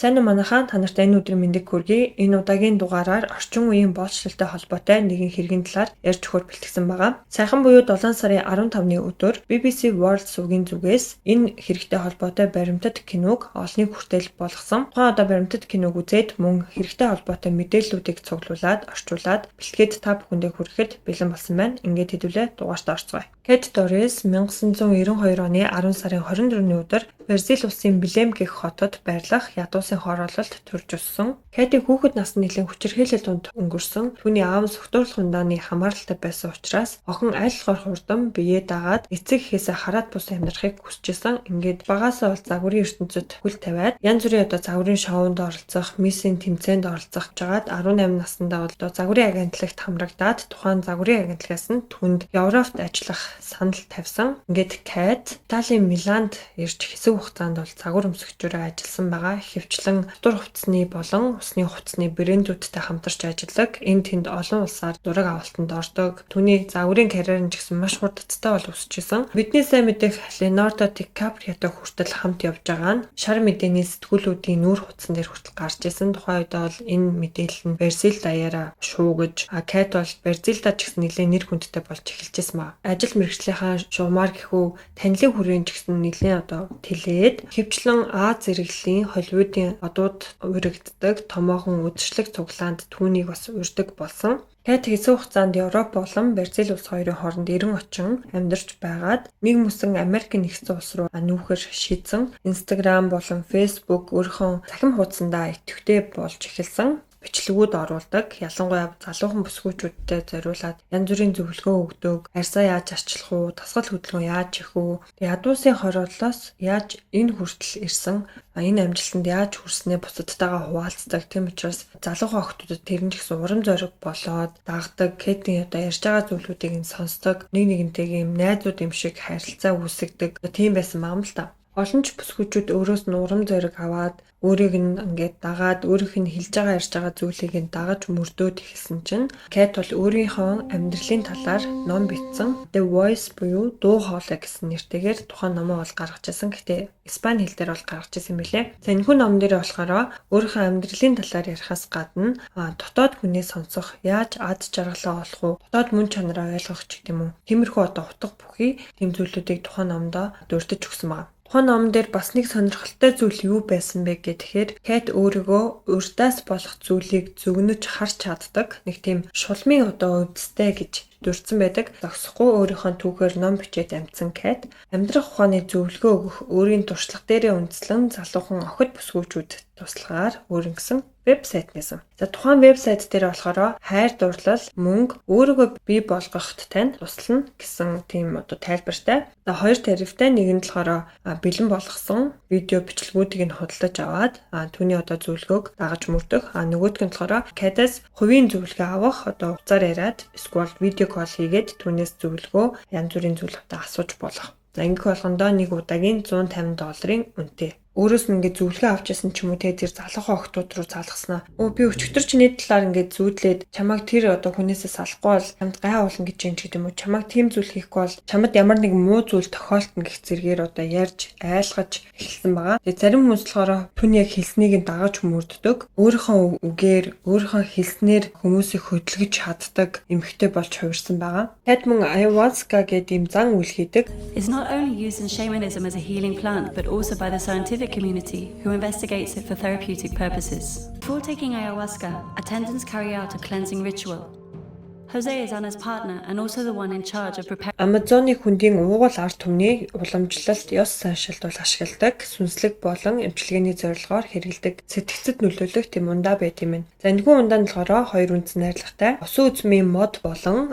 Сайн уу манайхаа та нарт энэ өдрийн мэндийг хүргэе. Энэ удаагийн дугаараар орчин үеийн боловсролтой холбоотой нэгэн хэргийн талаар ярьж өгөхөөр бэлтгэсэн байгаа. Сайхан буюу 7 сарын 15-ны өдөр BBC World сувгийн зүгээс энэ хэрэгтэй холбоотой баримтат киног олныг хүртэл болгосон. Тухайн удаа баримтат киног үзээд мөн хэрэгтэй холбоотой мэдээллүүдийг цуглуулад, орчуулад бэлтгээд та бүхэндээ хүрэхэд бэлэн болсон байна. Ингээд хэдүүлээ дугаарт орцгоё. Кэт Дорис 1992 оны 10 сарын 24-ний өдөр Бразил улсын Белем гэх хотод байрлах ядуусын хороололд төрж өссөн. Кэти хүүхэд насны нэлээд хүчирхийлэл донд өнгөрсөн. Түүний аав нь согтуурлах ундааны хамааралтай байсан учраас охин аль болохоор хурдан биеэ дагаад эцэг эхээсээ хараад бус амьдрахыг хүсчихсэн. Ингээд багаасаа бол загварын ертөнцид хөл тавиад янз бүрийн загварын шоунд оролцох, миссийн тэмцээнд оролцох жагаад 18 наснда бол загварын агентлагт хамрагдаад тухайн загварын агентлагаас нь түнд Европт ажиллах санал тавьсан. Ингээд Кэт Италийн Миланд ирж хэсэг хугацаанд бол загвар өмсгчөөрөө ажилласан байгаа. Хөвчлэн дотор хувцсны болон усны хувцсны брэндүүдтэй хамтарч ажилладаг. Энд тэнд олон улсаар зураг авалтанд ордог. Түүний загварын карьер нь ч гэсэн маш хурдтай бол өсчихсэн. Бидний сайн мэдэх Ленардо Ди Каприотой хүртэл хамт явж байгаа нь шар мэдээний сэтгүүлүүдийн нүүр хутсан дээр хүртэл гарч исэн. Тухайн үед бол энэ мэдээлэл нь Бразил даяараа шуугиж, Кэт бол Бразилдаа ч гэсэн нэлээд нэр хүндтэй болж эхэлжсэн ба. Ажил мэргэжлийнхаа шугамар гэхүү танилын хүрээнд ч гэсэн нэлээд тэлээд хөвчлэн Аз зэрэглэлийн Холливуудын одууд урагддаг томоохон үдшилэг цуглаанд түүнийг бас урьдаг болсон. Кэт хэсэг хугацаанд Европ болон Бразил улс хоёрын хооронд эрен очин амьдарч байгаад нэг мөсөн Америк нэгдсэн улс руу нүүхэр шийдсэн. Instagram болон Facebook өөрийнхөө цахим хуудсандаа идэвхтэй болж эхэлсэн. Бичлэгүүд оруулдаг. Ялангуяа залуухан бүсгүйчүүдтэй зориулаад янз бүрийн зөвлөгөө өгдөг. Арьсаа яаж арчлах уу, тасгал хөдөлгөөн яаж хийх үү, ядуусын хорооллоос яаж энэ хүртэл ирсэн, энэ амжилтанд яаж хүрснээ бусадтайгаа хуваалцдаг. Тийм учраас залуухан охтуудад тэр нь ч гэсэн урам зориг болоод дагдаг. Кэтийн одоо ярьж байгаа зүйлүүдийг нь сонсдог. Нэг нэгнтэйгээ юм найзууд юм шиг харилцаа үүсгдэг. Тийм байсан юм л та. Олон ч бүсгүйчүүд өөрөөс нь урам зориг аваад өөрийг нь ингээд дагаад өөрийнх нь хэлж байгаа ярьж байгаа зүйлийг нь дагаж мөрдөөд ихсэн чинь Кэт бол өөрийнхөө амьдралын талаар ном бичсэн. The Voice буюу дуу хоолой гэсэн нэртэйгээр тухайн номоо бол гаргаж ирсэн. Гэхдээ Испани хэл дээр бол гаргаж ирсэн мөлий. За энэхүү ном дээр болохоор өөрийнхөө амьдралын талаар ярихаас гадна дотоод хүнээ сонсох, яаж ад жаргалаа олох уу, дотоод мөн чанараа ойлгох ч гэдэм үү. Тиймэрхүү одоо утга бүхий тийм зүйлүүдийг тухайн номдоо дурдж өгсөн байна. Тухайн ном дээр бас нэг сонирхолтой зүйл юу байсан бэ гэхээр Кэт өөрийгөө урдаас болох зүйлийг зөгнөж харж чаддаг. Нэг тийм шулмын одоо өвдөлттэй гэж дурдсан байдаг. Зогсохгүй өөрийнхөө түүхээр ном бичээд амжсан Кэт амьдрах ухааны зөвлөгөө өгөх, өөрийн туршлага дээрээ үндэслэн залуухан охид бүсгүйчүүд туслагаар өөрөнгөсөн вебсайт нэсэн. За тухайн вебсайт дээр болохоор хайр дурлал, мөнгө, өөрийгөө бий болгоход тань туслана гэсэн тийм одоо тайлбартай. За хоёр тарифтай, нэг нь болохоор бэлэн болгосон видео бичлэгүүдийг нь худалдаж аваад түүний одоо зөвлөгөөг дагаж мөрдөх. Нөгөөдг нь болохоор Кэдээс хувийн зөвлөгөө авах, одоо уцаар яриад эсвэл видео кол хийгээд түүнээс зөвлөгөө янз бүрийн зүйлүүдээ асууж болох. За ингэх болгондоо нэг удаагийн $150 үнэтэй. Өөрөөс нь ингээд зөвлөгөө авч ясан ч юм уу тэр залуухан охтууд руу залгаснаа. Би өчигдөр чиний талаар ингээд зүүдлээд чамайг тэр одоо хүнээсээ салахгүй бол чамд гай уулна гэж юм ч гэдэм үү. Чамайг тийм зүйл хийхгүй бол чамд ямар нэг муу зүйл тохиолдно гэх зэргээр одоо ярьж айлгаж эхэлсэн байгаа. Тэгээ зарим хүмүүс болохоор түүний яг хэлснийг нь дагаж мөрддөг. Өөрийнхөө үгээр, өөрийнхөө хэлснээр хүмүүсийг хөдөлгөж чаддаг эмхтэй болж хувирсан байгаа. Тэд мөн ayahuasca гэдэг юм зан үйл хийдэг. It's not only used in shamanism as a healing plant, but also by the scientific community who investigates it for therapeutic purposes. Before taking ayahuasca, attendants carry out a cleansing ritual. Jose is Anna's partner and also the one in charge of preparing. Амазоны хүндийн уугуул ард түмний уламжлалт, ёс заншилт бол ашигладаг. Сүнслэг болон эмчилгээний зорилгоор хэрэглэдэг сэтгцэд нөлөөлөх тийм ундаа байт юм байна. За энэхүү ундаанд болохоор хоёр үндсэн найрлагатай. Усан үзмийн мод болон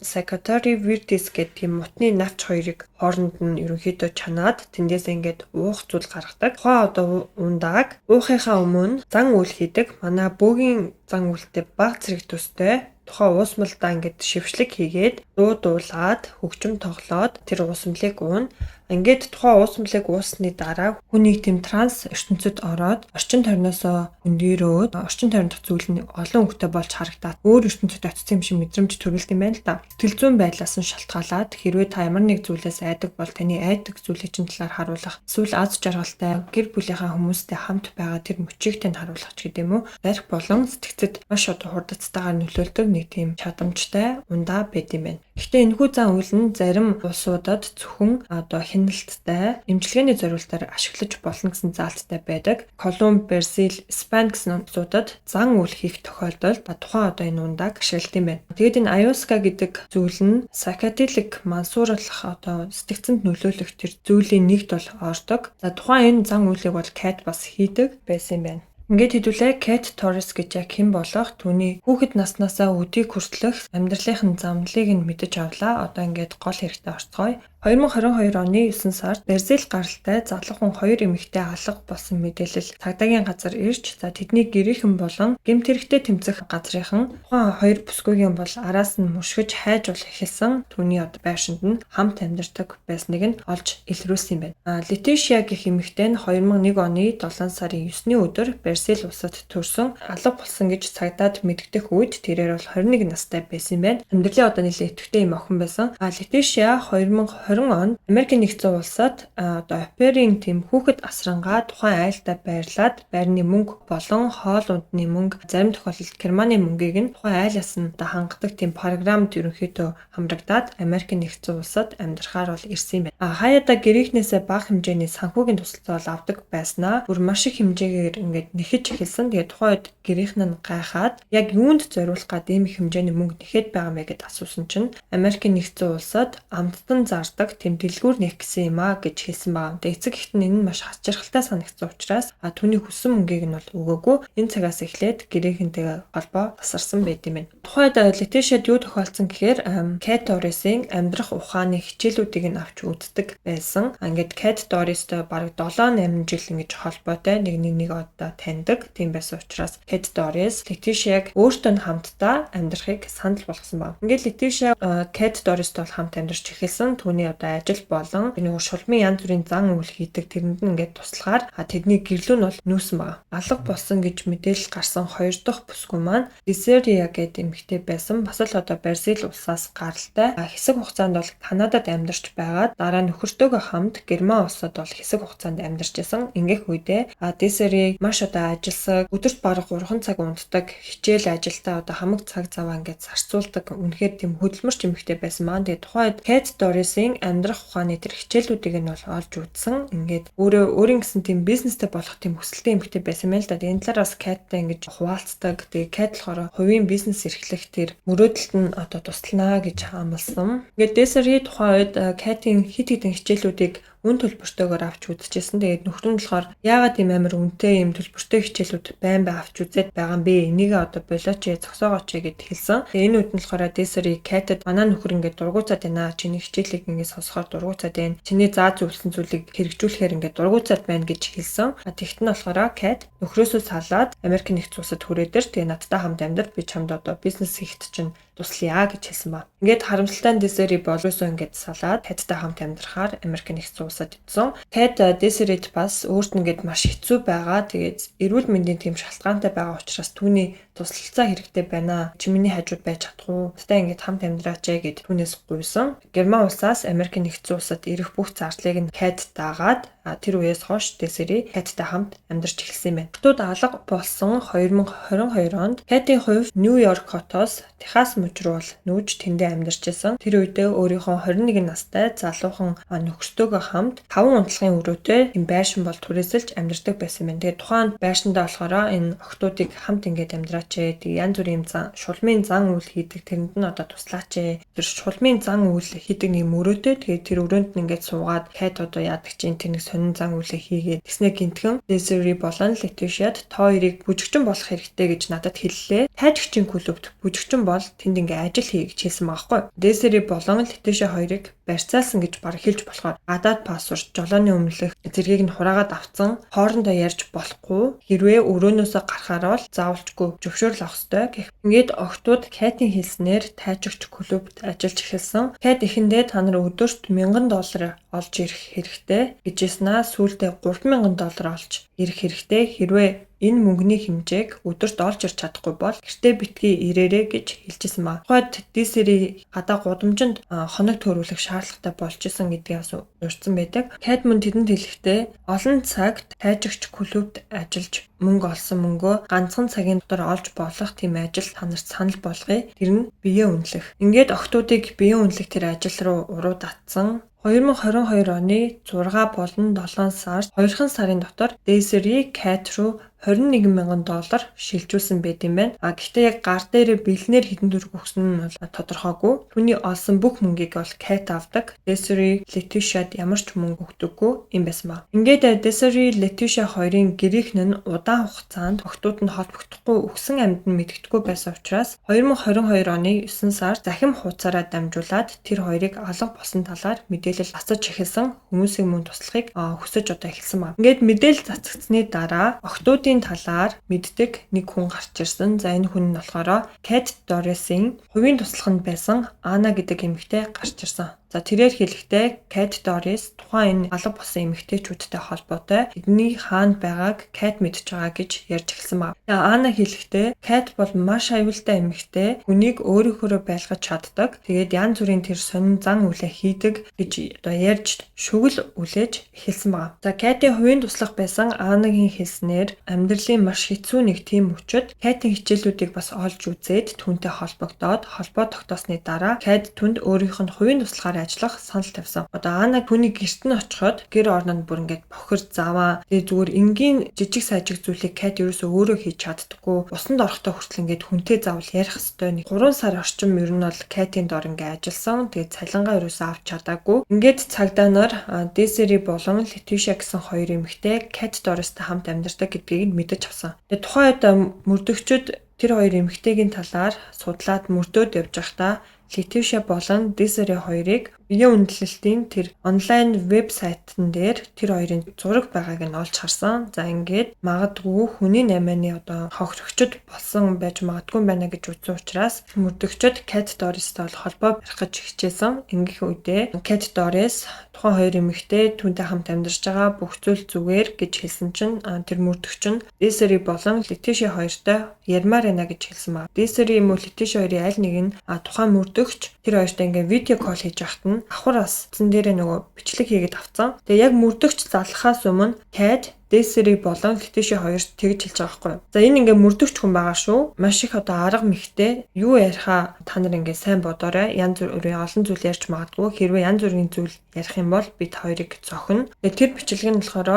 Psychotherapy Virtus гэдэг тийм мутны навч хоёрыг хооронд нь ерөнхийдөө чанаад тэндээс ингээд уух зүйл гаргадаг. Тухайн одоо ундааг уухынхаа өмнө зан үйл хийдэг. Манай бөөгийн зан үйлтэй баг зэрэг төстэй тухайн уусмалдаа ингээд шившлэг хийгээд дуулаад хөгжим тоглоод тэр уусмлыг уун Ингээд тухайн уус мөлийг уусны дараа хүний тэм транс ертөнцид ороод орчин тойрноосоо хөндөрөөд орчин тойрон дох зүйл нь олон өнгөтэй болж харагдаад өөр ертөнцид очсон юм шиг мэдрэмж төрүүлдэг юм байна л да. Сэтгэл зүйн байдлаас нь шалтгаалаад хэрвээ та ямар нэг зүйлээс айдаг бол таны айдаг зүйлийн чинь талаар харуулах, эсвэл аз жаргалтай гэр бүлийнхаа хүмүүстэй хамт байгаа тэр мөчийг тань харуулах ч гэдэм үү. Барих болон сэтгцэд маш одоо хурдцтайгаар нөлөөлдөг нэг тийм чадамжтай ундаа байд юм байна. Гэхдээ энэхүү зан үйл нь зарим улсуудад зөвхөн одоо хяналттай, эмчилгээний зориулалтаар ашиглаж болно гэсэн заалттай байдаг. Колумб, Бразил, Испани гэсэн улсуудад зан үйл хийх тохиолдолд тухайн одоо энэ ундааг ашигладаг юм байна. Тэгэд энэ аюуска гэдэг зүйл нь psychedelic мансууруулах одоо сэтгцэнд нөлөөлөх тэр зүйлийн нэгд бол ордог. За тухайн энэ зан үйлийг бол Кэт бас хийдэг байсан юм байна. Ингээд хэдүүлээ Кэт Торрес гэж яг хэн болох түүний хүүхэд наснаасаа өдийг хүртэлх амьдралын замналыг нь мэдэж авлаа. Одоо ингээд гол хэрэгтэй орцгоё. 2022 оны 9 сард Бразил гаралтай залуухан 2 эмэгтэй алга болсон мэдээлэл цагдаагийн газар ирж тэдний гэрийнхэн болон гэмт хэрэгтээ тэмцэх газрынхан тухайн 2 бүсгүйгийн бол араас нь мушгиж хайжуул эхэлсэн түүний одоо байшинд нь хамт амьдардаг байсныг нь олж илрүүлсэн юм байна. Летишиа гэх эмэгтэй нь 2001 оны 7 сарын 9-ний өдөр Бразил улсад төрсөн алга болсон гэж цагдаад мэдэгдэх үед тэрээр бол 21 настай байсан юм байна. Амьдралын одоо нэлээд идэвхтэй юм охин байсан. Летишиа 2020 онд Америкийн нэгдсэн улсад одоо оперийн тэм хүүхэд асрангаа тухайн айлдаа байрлаад байрны мөнгө болон хоол ундны мөнгө зарим тохиолдолд Германы мөнгийг нь тухайн айлаас нь хангадаг тэм програмд ерөнхийдөө хамрагдаад Америкийн нэгдсэн улсад амьдрахаар бол ирсэн юм байна. Хаяада гэрийнхнээсээ бага хэмжээний санхүүгийн тусалцаа бол авдаг байснаа бүр маш их хэмжээгээр ингээд нэхэж эхэлсэн. Тэгээд тухайн үед гэрийнх нь гайхаад яг юунд зориулах гад ийм их хэмжээний мөнгө нэхэд байгаа мэ гэд асуусан чинь Америкийн нэгдсэн улсад амттан зардаг тэм дэлгүүр нээх гэсэн юм аа гэж хэлсэн байгаа. Тэгээд эцэг ихт нь энэ нь маш хачирхалтай санагдсан учраас түүний хүссэн мөнгийг нь бол өгөөгүй. Энэ цагаас эхлээд гэрийнхэнтэйгээ холбоо тасарсан байт юм байна. Тухайд Летишиад юу тохиолдсон гэхээр Кэт Торресын амьдрах ухааны хичээлүүдийг нь авч үздэг байсан. Ингээд Кэт Торрестэй бараг 7-8 жил ингэж холбоотой нэг одоо таньдаг. Тийм байсан учраас Кэт Торрес Летишиаг өөртөө хамтдаа амьдрахыг санал болгосон байна. Ингээд Летишиа Кэт Торрестэй хамт амьдарч эхэлсэн. Түүний одоо ажил болон нэг шулмын янз бүрийн зан үйл хийдэг тэрэнд нь ингээд туслахаар тэдний гэрлүү нь бол нүүсэн байна. Алга болсон гэж мэдээлэл гарсан 2 дахь бүсгүй маань Десерия гэдэг эмэгтэй байсан. Бас л одоо Бразил улсаас гаралтай. Хэсэг хугацаанд бол Канадад амьдарч байгаад дараа нөхөртөөгөө хамт Герман улсад бол хэсэг хугацаанд амьдарч байсан. Ингээх үедээ Десерия маш одоо ажилсаг, өдөрт бараг 3 цаг унтдаг, хичээл ажилдаа одоо хамаг цаг заваа ингээд зарцуулдаг. Үнэхээр тийм хөдөлмөрч эмэгтэй байсан маань. Тэгээ тухайд Кэт Торресын амьдрах ухааны тэр хичээлүүдийг нь бол олж үзсэн. Ингээд өөрийн гэсэн тийм бизнестэй болох тийм хүсэлтэй эмэгтэй байсан мэл да. Энэ талаараас Кэттэй ингэж хуваалцдаг. Тэгээ Кэт болохоор хувийн бизнес эрхлэх тэр мөрөөдөлд нь одоо туслана гэж амласан. Ингээд Десери тухайн үед Кэтийн хит хитэн хичээлүүдийг үн төлбөртөөр авч үзчихсэн. Тэгээд нөхөр нь болохоор яагаад ийм амар үнэтэй ийм төлбөртэй хичээлүүд байн авч үзээд байгаа юм бэ? Энийг одоо болооч зогсоогооч гэд хэлсэн. Тэгээд энэ үед нь болохоор Десери Кэтэд манай нөхөр ингээд дургуйцаад байна. Чиний хичээлийг ингээд сонсохоор дургуйцаад байна. Чиний зааж зөвлөсөн зүйлийг хэрэгжүүлэхээр ингээд дургуйцаад байна гэж хэлсэн. Тэгт нь болохоор Кэт нөхрөөсөө салаад Америк нэгдсэн улсад хүрээдэр тэгээд надтай хамт амьдар би чамд одоо бизнес хийхэд чинь туслая гэж хэлсэн ба. Ингээд харамсалтай Десери болоосоо ингээд салаад Кэттэй хамт амьдрахаар Америк нэгдсэн улсад ицсэн. Кэт Десерид бас өөрт нь ингээд маш хэцүү байгаа. Тэгээд эрүүл мэндийн тийм шалтгаантай байгаа учраас түүний туслалцаа хэрэгтэй байна. Чи миний хажууд байж чадах уу? Тэгтээ ингээд хамт амьдраач гэд түүнээс гуйсан. Герман улсаас Америк нэгдсэн улсад ирэх бүх зардлыг нь Кэт дагаад тэр үеэс хойш Десери Кэттэй хамт амьдарч эхэлсэн юм байна. Хотод алга болсон 2022 онд Кэтийн хувьд Нью-Йорк хотоос Техас мужид руу нүүж тэндээ амьдарч байсан. Тэр үедээ өөрийнхөө 21 настай залуухан нөхөртөөгөө хамт 5 унтлагын өрөөтэй энэ байшин бол түрээсэлж амьдардаг байсан юм. Тэгээд тухайн байшиндаа болохоор энэ охтуудыг хамт ингээд амьдраач. Тэгээд янз бүрийн шулмын зан үйл хийдэг тэрэнд нь одоо туслаач. Тэр шулмын зан үйл хийдэг нэг өрөөтэй. Тэгээд тэр өрөөнд нь ингээд суугаад Кэт одоо яадаг чинь тэр нэг сонин зан үйлээ хийгээд тэгснэ гинтгэн Десери болон Летишиад та хоёрыг бүжигчин болох хэрэгтэй гэж надад хэллээ. Тайжигчийн клубт бүжигчин бол тэнд ингээ ажил хий гэж хэлсэн байхгүй. Десери болон Летишиа хоёрыг барьцаалсан гэж баг хэлж болохоор гадаад пассворд жолооны өмнөлөх зэргийг нь хураагаад авцсан хоорондоо ярьж болохгүй хэрвээ өрөөнөөсөө гарахаар бол заавалчгүй зөвшөөрөл авах ёстой. Ингээд охтууд Кэтийн хэлснээр тайжигч клубт ажиллаж эхэлсэн. Кэт эхэндээ та нар өдөрт $1000 олж ирэх хэрэгтэй гэжсэнаа сүүлдээ $3000 олж ирэх хэрэгтэй. Хэрвээ энэ мөнгөний хэмжээг өдөрт олж ирч чадахгүй бол гэртээ битгий ирээрэй гэж хэлжсэн маа. Тухайд Десири гадаа гудамжинд хоног төрүүлэх шаардлагатай болж исэн гэдгийг бас урьдсан байдаг. Кэт мөн тэдэнд хэлэхдээ олон цагт тайжигч клубт ажиллаж мөнгө олсон мөнгөө ганцхан цагийн дотор олж болох тийм ажил танарт санал болгоё. Тэр нь биеэ үнэлэх. Ингээд охтуудыг биеэ үнэлэх тэр ажил руу уруу татсан. 2022 оны 6 болон 7 сард 2 сарын дотор Desiree Cat руу $21,000 шилжүүлсэн байт юм байна. Гэхдээ яг гар дээр бэлнээр хэдэн төгрөг өгсөн нь бол тодорхойгүй. Түүний олсон бүх мөнгийг бол Cat авдаг. Desiree Letitia-д ямар ч мөнгө өгдөггүй юм байсан ба. Ингээд Desiree Letitia хоёрын гэрийнх нь удаан хугацаанд охтуудад холбогдохгүй өгсөн амьд нь мэдэгдэхгүй байсан учраас 2022 оны 9 сард захим хуудасаараа дамжуулаад тэр хоёрыг алга болсон талаар мэдээлэл цацаж эхэлсэн. Хүмүүсийн мөн туслахыг хүсэж одоо эхэлсэн ба. Ингээд мэдээлэл цацагдсны дараа охтуудын талаар мэддэг нэг хүн гарч ирсэн. За энэ хүн нь болохоор Cat Doris-ийн хувийн туслаханд байсан Анна гэдэг эмэгтэй гарч ирсэн. За тэрээр хэлэхдээ Cat Doris тухайн энэ алга болсон эмэгтэйчүүдтэй холбоотой эдний хаана байгааг Cat мэдж байгаа гэж ярьж эхэлсэн ба. Анна хэлэхдээ Cat бол маш аюултай эмэгтэй, хүнийг өөрийнхөө байлгаж чаддаг. Тэгээд янз бүрийн тэр сонин зан үйлээ хийдэг гэж одоо ярьж шүгэл үлээж эхэлсэн ба. За Cat-ийн хувийн туслах байсан Аннагийн хэлснээр амьдралын маш хэцүү нэг тийм өчид Cat-ийн хичээлүүдийг бас олж үзээд түүнтэй холбогдоод холбоо тогтоосны дараа Cat түнд өөрийнх нь хувийн туслагаар ажиллах санал тавьсан. Одоо Анна түүний гэрт нь очиход гэр орнонд бүр ингээд бохир заваа. Тэгээ зүгээр энгийн жижиг сажиг зүйлийг Cat ерөөсөө өөрөө хийж чаддаггүй. Усанд орохдоо хүртэл ингээд хүнтэй заавал ярих хэвээр 3 сар орчим ер нь бол Cat-ийн дор ингээд ажилласан. Тэгээ цалингаа ерөөсөө авч чадаагүй. Ингээд цагдаа нар Desiree болон Letitia гэсэн хоёр эмэгтэй Cat Doris-тай хамт амьдардаг гэдгийг мэдэж авсан. Тэгээ тухайн үед мөрдөгчд тэр хоёр эмэгтэйгийн талаар судлаад мөрдөөд явж байхдаа Letitia болон Desiree хоёрыг биеэ үнэлэлтийн тэр онлайн вебсайтн дээр тэр хоёрын зураг байгааг нь олж харсан. За ингээд магадгүй хүний наймааны одоо хохирогчд болсон байж магадгүй байна гэж үзсэн учраас мөрдөгчд Cat Doris-тай холбоо барих гэж хичээсэн. Ингээх үедээ Cat Doris тухайн хоёр эмэгтэй түүнтэй хамт амьдарч байгаа бүх зүйл зүгээр гэж хэлсэн чинь тэр мөрдөгч нь Desiree болон Letitia хоёртой ярмаар байна гэж хэлсэн ба. Desiree мөн Letitia хоёрын аль нэг нь тухайн мөрдөгч тэр хоёртой ингээд видео кол хийж явахт нь давхраас зэн дээрээ нөгөө бичлэг хийгээд авцсан. Тэгээ яг мөрдөгч залхахаас өмнө Cat Desiree болон Letitia хоёрт тэгж хэлж байгаа байхгүй юу. За энэ ингээ мөрдөгч хүн байгаа шүү. Маш их одоо арга мэхтэй юу яриха та нар ингээ сайн бодоорой. Янз бүрийн олон зүйл ярьж магадгүй. Хэрвээ янз бүрийн зүйл ярих юм бол бид хоёрыг зохино. Тэгээ тэр бичлэг нь болохоор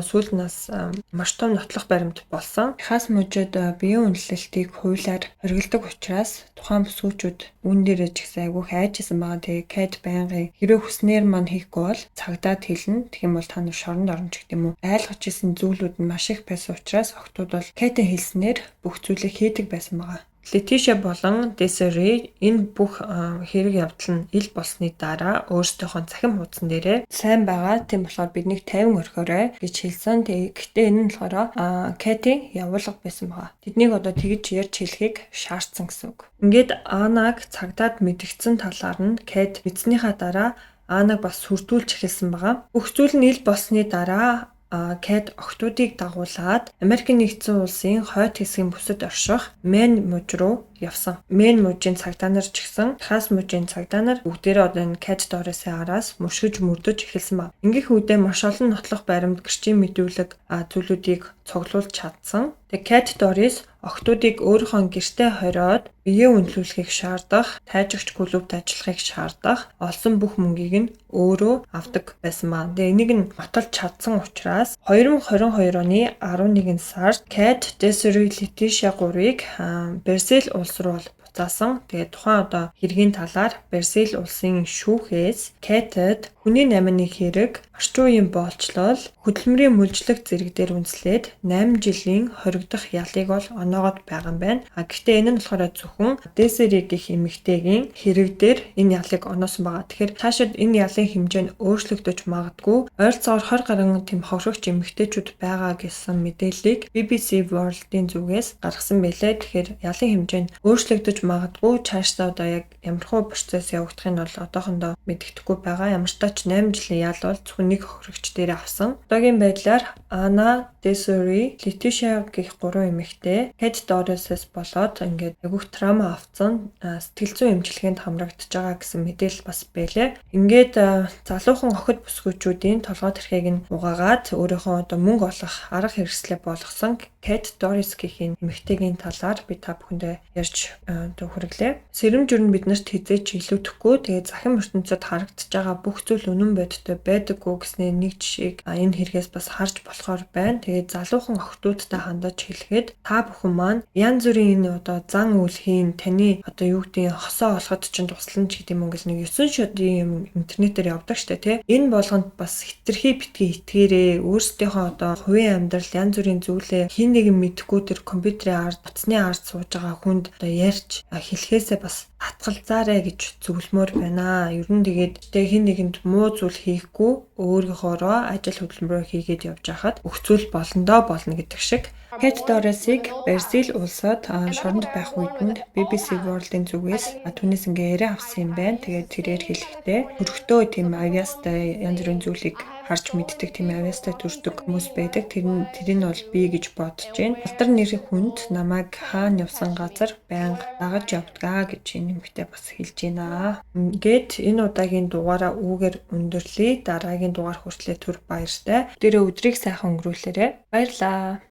сүүлд нас маш том нотлох баримт болсон. Хас мужид биеэ үнэлэлтийг хуулиар хоригддаг учраас тухайн бүсгүүчүүд үүн дээрээ ч гэсэн айгүй хайжсэн байгаа. Тэгээ Cat байнгын хэрэг хүснээр мань хийхгүй бол цагдаад хэлнэ. Тэгэх юм бол та нар шоронд орно ч гэдэг юм уу. Айлгаж зүйлүүд нь маш их байсан учраас охтууд бол Cat-ийн хэлснээр бүх зүйлийг хийдэг байсан байгаа. Letitia болон Desiree энэ бүх хэрэг явдал нь ил болсны дараа өөрсдийнхөө цахим хуудсан дээрээ сайн байгаа. Тийм болохоор биднийг 50 орхиорой гэж хэлсэн. Гэхдээ энэ нь болохоор Cat-ийн явуулга байсан байгаа. Тэднийг одоо тэгж ярьж хэлхийг шаардсан гэсэн үг. Ингээд Аннаг цагдаад мэдгдсэн талаар нь Cat мэдснийхаа дараа Аннаг бас сүрдүүлж эхэлсэн байгаа. Бүх зүйл нь ил болсны дараа Cat охтуудыг дагуулад Америкийн нэгдсэн улсын хойд хэсгийн бүсэд орших Maine муж руу явсан. Maine мужийн цагдаа нар ч гэсэн Texas мужийн цагдаа нар бүгдээрээ одоо энэ Cat Doris-ийн араас мөшгөж мөрдөж эхэлсэн ба. Ингээх үедээ маш олон нотлох баримт гэрчийн мэдүүлэг зүйлүүдийг цуглуулж чадсан. Тэгээ Cat Doris охтуудыг өөрийнхөө гэртээ хориод биеэ үнэлүүлэхийг шаардах, тайжигч клубт ажиллахыг шаардах, олсон бүх мөнгийг нь өөрөө авдаг байсан маа. Тэгээ энийг нь баталж чадсан учраас 2022 оны 11 сард Cat, Desiree, Letitia гурыг Бразил улс руу заасан. Тэгээд тухайн одоо хэргийн талаар Бразил улсын шүүхээс Кэтэд хүний намны хэрэг, орчин үеийн боолчлол, хөдөлмөрийн мүлжлэг зэрэг дээр үндэслээд 8 жилийн хоригдох ялыг бол оноогод байгаа юм байна. Гэхдээ энэ нь болохоор зөвхөн Desiree гэх эмэгтэйгийн хэрэг дээр энэ ялыг оноосон байгаа. Тэгэхээр цаашид энэ ялын хэмжээ нь өөрчлөгдөж магадгүй. Ойролцоогоор 20 гаруй тэм хохирогч эмэгтэйчүүд байгаа гэсэн мэдээллийг BBC World-ийн зүгээс гаргасан байлээ. Тэгэхээр ялын хэмжээ нь өөрчлөгдөж магадгүй. Цаашдаа одоо яг ямархуу процесс явагдахыг нь бол одоохондоо мэддэхгүй байгаа. Ямар ч тач 8 жилийн ял бол зөвхөн нэг хохирогч дээр авсан. Одоогийн байдлаар Anna, Desiree, Letitia гэх 3 эмэгтэй Kate Doris-с болоод ингээд айгүйх трама авсан, сэтгэл зүйн эмчилгээнд хамрагдаж байгаа гэсэн мэдээлэл бас байлээ. Ингээд залуухан охид бүсгүйчүүдийн толгой тэрхийг нь угаагаад өөрийнхөө одоо мөнгө олох арга хэрэгслээ болгосон Kate Doris гэх эмэгтэйгийн талаар би та бүхэндээ ярьж хүргэлээ. Сэрэм журм биднэрт хизээч илүүдэхгүй. Тэгээд захин ертөнцид харагдаж байгаа бүх зүйл үнэн бодтой байдаггүй гэсний нэг жишээг энэ хэрэгээс бас харж болохоор байна. Тэгээд залуухан охидуудтай хандаж хэлэхэд та бүхэн маань янз бүрийн энэ одоо зан үйл хийн таны одоо юу гэдгийг хосоо олоход ч туслан ч гэдэг юм ингээл нэг 9 шодын юм интернетээр явдаг штэ тий. Энэ болгонд бас хитрхи битгий итгээрээ өөрсдийнхөө одоо хувийн амьдрал янз бүрийн зүйлээ хин нэгэн мэдэхгүй тэр компьютерийн ард утасны ард сууж байгаа хүнд одоо ярьж хэлхээсээ бас татгалзаарэ гэж зөвлөмөр байна. Ер нь тэгээд хин нэгэнд муу зүйл хийхгүй өөрийнхоороо ажил хөдөлмөрөө хийгээд явж хахад бүх зүйл болондоо болно гэдэг шиг. Kate Doris-ыг Бразил улсад шоронд байх үед нь BBC World-ийн зүгээс түүнээс ингээ яриа авсан юм байна. Тэгээд тэрээр хэлэхдээ хөргтөө тийм авьяастай янз бүрийн зүйлийг харж мэддэг тийм авьяастай төрдөг хүмүүс байдаг. Тэр нь бол би гэж бодож байна. Алдар нэрийн хүнд намайг хаана явсан газар байнга дагаж явдгаа гэж энэ юмхтэй бас хэлж байна. Ингээд энэ удаагийн дугаараа үүгээр өндөрлөе. Дараагийн дугаар хүртлээр түр баяртай. Өдрийг сайхан өнгөрүүлээрэй. Баярлалаа.